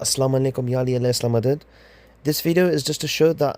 Assalamu alaikum ya Ali alayhi madad. This video is just to show that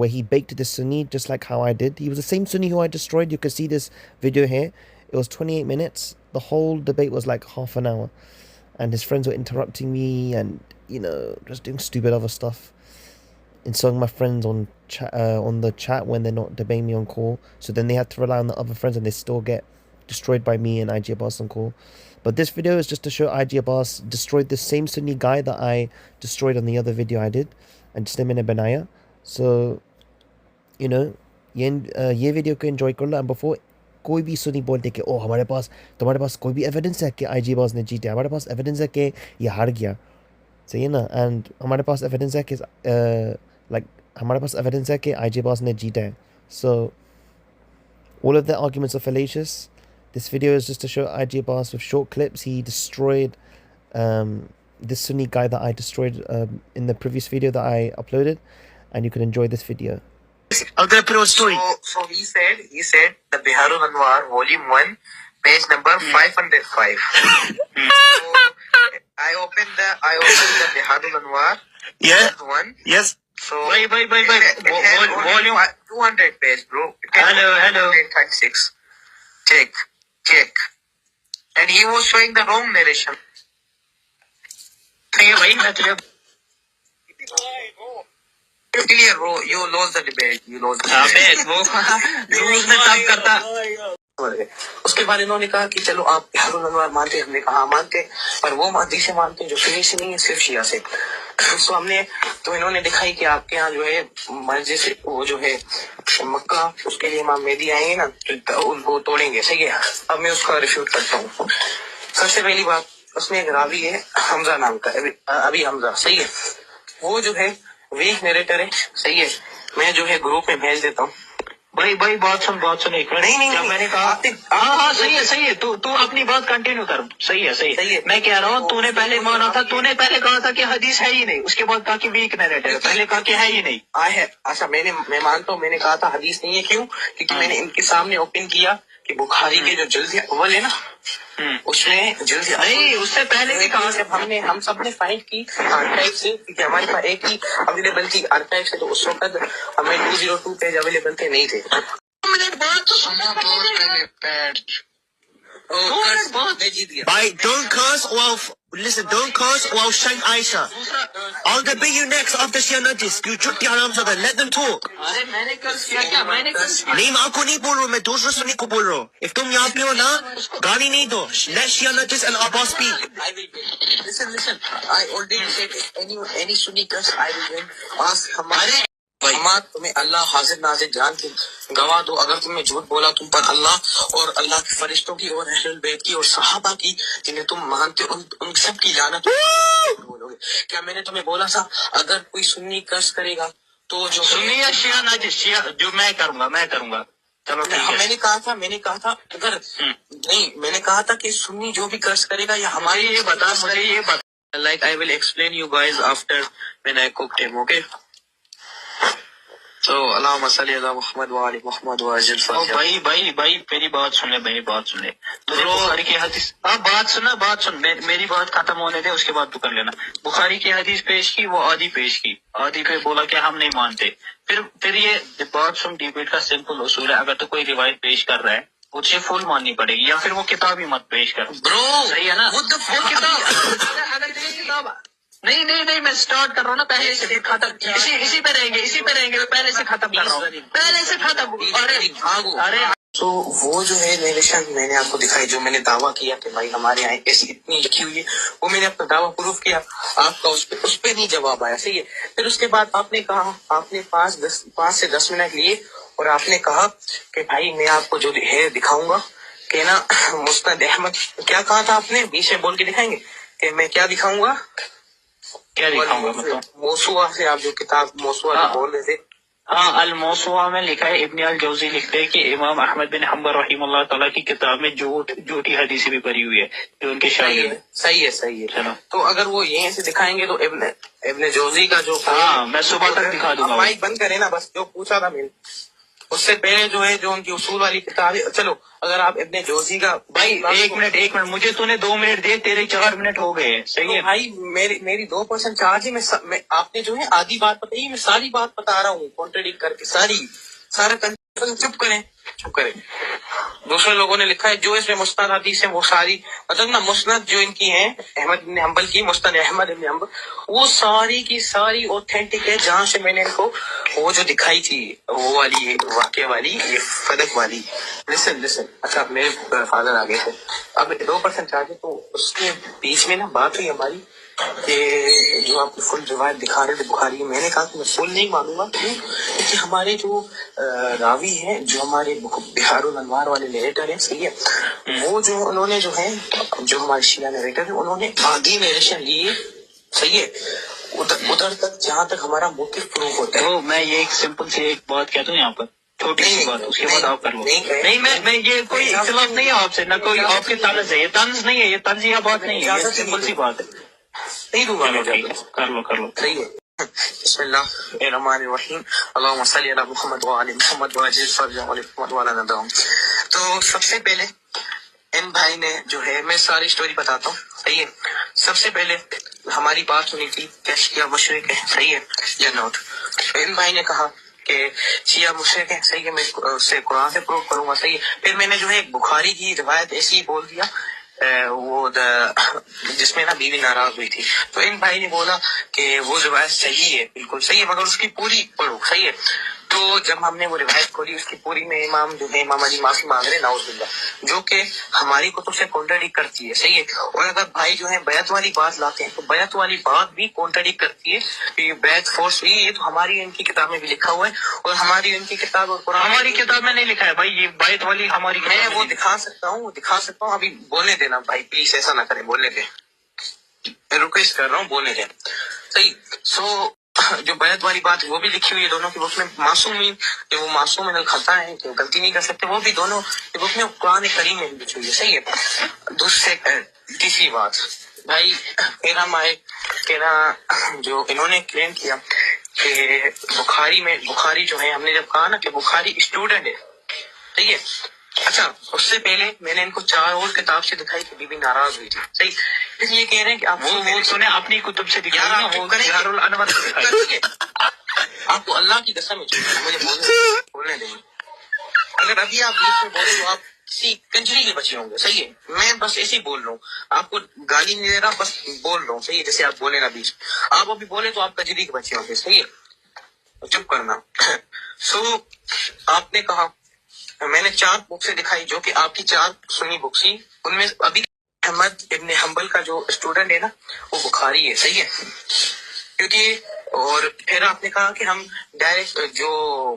where he baked this Sunni just like how I did. He was the same Sunni who I destroyed. You can see this video here. It was 28 minutes. The whole debate was like half an hour. And his friends were interrupting me and, just doing stupid other stuff. Insulting my friends on the chat when they're not debating me on call. So then they had to rely on the other friends and they still get destroyed by me and IG Abbas on call. But this video is just to show IG Abbas destroyed the same Sunni guy that I destroyed on the other video I did. And just in Banaya. So, یہ video کو enjoy کر لو. And before کوئی بھی سنی بولتے کہ تمہارے پاس کوئی بھی ایویڈنس ہے کہ آئی جی باز نے جیتے. ہمارے پاس ایویڈنس ہے کہ یہ ہار گیا, صحیح ہے نا. اینڈ ہمارے پاس ایویڈنس ہے کہ آئی جی باز نے جیتا ہے. سو all of the arguments are fallacious. This video is just to show IG Abbas with short clips. He destroyed this Sunni guy that I destroyed in the previous video that I uploaded. And you can enjoy this video. So he said the Biharul Anwar volume 1 page number 505. So I opened the Biharul Anwar one. Yes. So volume 200 page, bro. Hello. 36. Check. And he was showing the wrong narration. Clear, bro. You lost the debate. اس کے بعد انہوں نے کہا کہ چلو آپ بہار الانوار مانتے. ہم نے کہا مانتے, پر وہ مادی سے مانتے جو سنی سے نہیں ہے, صرف شیعہ سے. تو انہوں نے دکھائی کہ آپ کے یہاں جو ہے مسجد وہ جو ہے مکہ, اس کے لیے امام مہدی آئیں گے نا تو ان کو توڑیں گے. صحیح ہے. اب میں اس کا ریفیوٹ کرتا ہوں. سب سے پہلی بات, اس میں ایک راوی ہے حمزہ نام کا, ابھی حمزہ. صحیح ہے. وہ جو ہے ویک نیریٹر ہے. صحیح ہے. میں جو ہے گروپ میں بھیج دیتا ہوں. بھائی بات سن ایک منٹ. نہیں میں نے کہا ہاں صحیح ہے. تو اپنی بات کنٹینیو کر. صحیح ہے. میں کہہ رہا ہوں تو نے پہلے مانا تھا, تو نے پہلے کہا تھا کہ حدیث ہے ہی نہیں, اس کے بعد کہا کہ ویک نیریٹر, پہلے کہا کہ ہے ہی نہیں. اچھا میں مانتا ہوں, میں نے کہا تھا حدیث نہیں ہے. کیوں؟ کیونکہ میں نے ان کے سامنے اوپن کیا کہ بخاری کے جو جلد اول ہے نا, اس میں جلد نہیں, اس سے پہلے بھی کہا جب ہم سب نے فائنڈ کی آرکائیو سے, کیونکہ ہمارے پاس ایک ہی اویلیبل تھی آرکائیو سے, تو اس وقت ہمیں 202 پیج اویلیبل تھے, نہیں تھے. Bhai, don't curse while shine Aisha. I'll debate you next after Shia Najis. You chutti haramzada. Let them talk. میں نے کل کیا کیا, میں نے نہیں, میں آپ کو نہیں بول رہا ہوں, میں دوسرے سنی کو بول رہا ہوں. if تم یہاں پہ ہو نا, گالی نہیں دو. let Shia Najis and Abbas speak. Listen. I already said any Sunni curse I will win. Ask ہمارے تمہیں اللہ حاضر ناظر جان کے گواہ دو. اگر تم نے جھوٹ بولا تم پر اللہ اور اللہ کے فرشتوں کی اور اہل البیت کی اور صحابہ کی جنہیں تم مانتے ان سب کی لعنت بولو گے. کیا میں نے تمہیں بولا تھا اگر کوئی سنی قرض کرے گا تو جو سنی یا شیعہ ناجس, شیعہ جو میں کروں گا. چلو میں نے کہا تھا اگر نہیں, میں نے کہا تھا کہ سنی جو بھی قرض کرے گا یا ہمارے یہ بتا like I will explain you guys after when I cooked him, okay? So اللہم صلی علی محمد وعلی محمد وعجل بھائی میری بات سن لے. تو بخاری کی حدیث, بات سن میری بات ختم ہونے دے, اس کے بعد تو کر لینا. بخاری کی حدیث پیش کی, وہ آدھی پیش کی, آدھی پہ بولا کہ ہم نہیں مانتے. پھر یہ بات سن, ڈیبیٹ کا سمپل اصول ہے, اگر تو کوئی روایت پیش کر رہا ہے اسے فل ماننی پڑے گی, یا پھر وہ کتاب ہی مت پیش کر. برو صحیح ہے نا, وہ کتاب نہیں میں اسٹارٹ کر رہا ہوں نا, پہلے سے ختم, اسی پہ رہیں گے, میں پہلے سے ختم کر رہا ہوں, ارے تو وہ جو ہے نیریشن میں نے آپ کو دکھائی, جو میں نے دعویٰ کیا کہ بھائی ہمارے یہاں ایسی اتنی لکھی ہوئی ہے, وہ میں نے اپنا دعویٰ پروف کیا. آپ کا اس پہ نہیں جواب آیا. صحیح ہے. پھر اس کے بعد آپ نے کہا, آپ نے 5 سے 10 منٹ لیے اور آپ نے کہا کہ بھائی میں آپ کو جو ہے دکھاؤں گا کہ نا مسند احمد. کیا کہا تھا آپ نے, بیچ میں بول کے دکھائیں گے کہ میں کیا دکھاؤں گا, موسوعہ سے آپ جو کتاب موسوعہ بول رہے تھے. ہاں, الموسوعہ میں لکھا ہے, ابن الجوزی لکھتے ہیں کہ امام احمد بن حنبل رحمہ اللہ تعالیٰ کی کتاب میں جھوٹی حدیثیں بھی بھری ہوئی ہے جو ان کے شاگرد ہیں. صحیح ہے. چلو, تو اگر وہ یہیں سے دکھائیں گے تو ابن جوزی کا جو, ہاں میں صبح تک دکھا دوں گا. مائک بند کرے نا, بس جو پوچھا تھا میں اس سے پہلے جو ہے جو ان کی اصول والی کتاب ہے. چلو اگر آپ ابن جوزی کا بھائی ایک منٹ مجھے تو نے 2 منٹ دیے, تیرے 4 منٹ ہو گئے. صحیح ہے بھائی, میری 2% چارج ہے. میں آپ نے جو ہے آدھی بات بتائی, میں ساری بات بتا رہا ہوں کانٹرڈکٹ کر کے, سارا چپ کریں. دوسرے لوگوں نے لکھا ہے جو اس میں مستند حدیث ہے وہ ساری, مطلب نا مسند جو ان کی ہیں احمد بن حنبل کی, مستند احمد بن حنبل, وہ ساری کی ساری اوتھینٹک ہے. جہاں سے میں نے ان کو وہ جو دکھائی تھی وہ والی واقعہ والی, یہ فدق والی. لسن اچھا, میرے فادر آ گئے تھے. اب 2% چارج ہے, تو اس کے بیچ میں نا بات ہوئی ہماری کہ جو آپ فل روایت دکھا رہے تھے بخاری کی. میں نے کہا کہ میں فل نہیں مانوں گا, کیوں کہ ہمارے جو راوی ہیں, جو ہمارے بہار الانوار والے نیریٹر ہیں, صحیح ہے, وہ جو انہوں نے جو ہے جو ہمارے شیعہ نیریٹر ہیں, انہوں نے آدھی نیریشن لی ہے, صحیح ہے, ادھر تک جہاں تک ہمارا موقف پروف ہوتا ہے. تو میں یہ ایک سمپل سی ایک بات کہتا ہوں یہاں پر, چھوٹی سی بات, اس کے بعد آپ کر لو. نہیں میں یہ کوئی اختلاف نہیں ہے آپ سے, نہ کوئی آپ کے طنز ہے, یہ طنز نہیں ہے, یہ طنزیہ بات نہیں ہے, یہ سمپل سی بات ہے. نہیں دوں گا میں, کر لو. صحیح ہے. بسم اللہ الرحمن الرحیم, اللہم صلی علی محمد وعلی محمد وعجل فرجہ علی محمد وعلی ندام. تو سب سے پہلے ان بھائی نے جو ہے, میں ساری سٹوری بتاتا ہوں, صحیح ہے. سب سے پہلے ہماری بات سنی تھی کہ شیعہ مشرک ہے, صحیح ہے یا نوٹ. ان بھائی نے کہا کہ شیعہ مشرک ہے, صحیح ہے, میں اس سے قرآن سے پروف کروں گا, صحیح ہے. پھر میں نے جو ہے بخاری کی روایت ایسی ہی بول دیا, وہ جس میں نا بیوی ناراض ہوئی تھی. تو ان بھائی نے بولا کہ وہ روایت صحیح ہے, بالکل صحیح ہے, مگر اس کی پوری پڑھو, صحیح ہے. تو جب ہم نے وہ روایت کھولی, اس کی پوری میں امام جو ہے امام علی معافی مانگ رہے, نعوذ باللہ, جو کہ ہماری کتب سے کانٹرڈکٹ کرتی ہے, صحیح ہے. اور اگر بھائی جو ہے بیعت والی بات لاتے ہیں, تو بیعت والی بات بھی کانٹرڈکٹ کرتی ہے کہ یہ بیعت فورس ہوئی, یہ تو ہماری ان کی کتاب میں بھی لکھا ہوا ہے, اور ہماری ان کی کتاب اور قرآن ہماری کتاب میں نہیں لکھا ہے بھائی, یہ بیعت والی ہماری, میں وہ دکھا سکتا ہوں, ابھی بولنے دینا بھائی, پلیز ایسا نہ کریں, بولنے دیں, ریکویسٹ کر رہا ہوں, بولنے دیں, صحیح. سو جو بیعت والی بات وہ بھی لکھی ہوئی ہے دونوں کی بک میں. معصومین کہ وہ معصوم من الخطا ہیں, کہ غلطی نہیں کر سکتے, وہ بھی دونوں کی بک میں قرآن کریم میں لکھی ہوئی ہے, صحیح ہے. تیسری بات بھائی, پھر ہم آئے کہ نا جو انہوں نے کلیم کیا کہ بخاری جو ہے, ہم نے جب کہا نا کہ بخاری اسٹوڈنٹ ہے, صحیح ہے. اچھا, اس سے پہلے میں نے ان کو 4 اور کتاب سے دکھائی کہ بی بی ناراض ہوئی تھی, صحیح. اس لیے کہہ رہے ہیں کہ آپ وہ سنیں اپنی کتب سے دکھائی, وہ بہار الانوار سے دکھائی. آپ کو اللہ کی قسم مجھے بولنے دیں. اگر ابھی آپ بیچ میں بولے تو آپ کسی کنجری کے بچے ہوں گے, صحیح ہے. میں بس ایسے ہی بول رہا ہوں, آپ کو گالی نہیں دے رہا, بس بول رہا ہوں, صحیح ہے. جیسے آپ بولے نا بیچ, آپ ابھی بولے تو آپ کنجری کے بچے ہوں گے, صحیح ہے, چپ کرنا. سو آپ نے کہا, میں نے 4 بک سے دکھائی جو کہ آپ کی 4 سنی بک تھی, ان میں ابھی احمد ابن حنبل کا جو اسٹوڈنٹ ہے نا وہ بخاری ہے, صحیح ہے. کیونکہ اور پھر آپ نے کہا کہ ہم ڈائریکٹ جو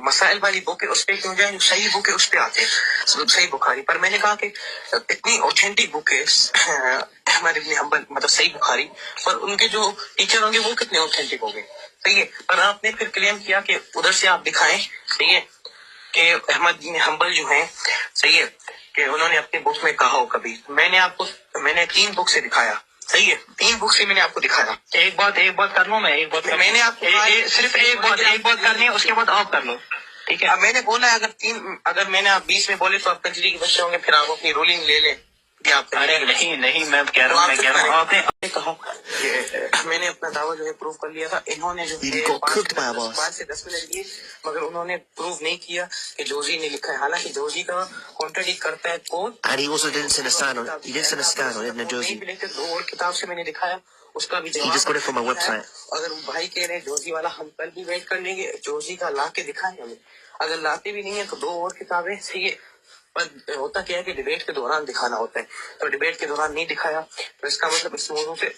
مسائل والی بک ہے اس پہ کیوں جائیں, جو صحیح بک ہے اس پہ آتے ہیں, صحیح بخاری پر. میں نے کہا کہ اتنی اوتھینٹک بک ہے احمد ابن حنبل, مطلب صحیح بخاری, پر ان کے جو ٹیچر ہوں گے وہ کتنے اوتھینٹک ہوں گے, صحیح ہے. پر آپ نے پھر کلیم کیا کہ ادھر سے آپ دکھائیں, صحیح ہے, کہ احمد بن حنبل جو ہیں, صحیح ہے, کہ انہوں نے اپنی بک میں کہا ہو کبھی. میں نے 3 بک سے دکھایا, صحیح ہے, 3 بک سے میں نے آپ کو دکھایا. ایک بات کر لوں میں, میں نے آپ کو صرف ایک بات کرنی ہے, اس کے بعد آپ کر لو, ٹھیک ہے. اب میں نے بولا اگر میں نے آپ 20 میں بولے تو آپ کنجری کے بچے ہوں گے, پھر آپ اپنی رولنگ لے لیں. ارے نہیں, میں کہہ رہا ہوں, آپ نے کہا میں نے اپنا دعویٰ جو ہے پروف کر لیا تھا. انہوں نے جو 5 سے 10 منٹ دیے, مگر انہوں نے پروف نہیں کیا کہ جوزی نے لکھا ہے. حالانکہ جوزی کا کانٹرڈکٹ کرتا ہے کون, دو اور کتاب سے میں نے دکھایا, اس کا بھی اگر بھائی کہہ رہے ہیں جوزی والا, ہم کل بھی ویٹ کر لیں گے, جوزی کا لا کے دکھائیں ہمیں. اگر لاتے بھی نہیں ہے تو 2 اور کتابیں, صحیح ہے. پر ہوتا کیا ہے کہ ڈیبیٹ کے دوران دکھانا ہوتا ہے, تو ڈیبیٹ کے دوران نہیں دکھایا, تو اس کا مطلب اس موضوع سے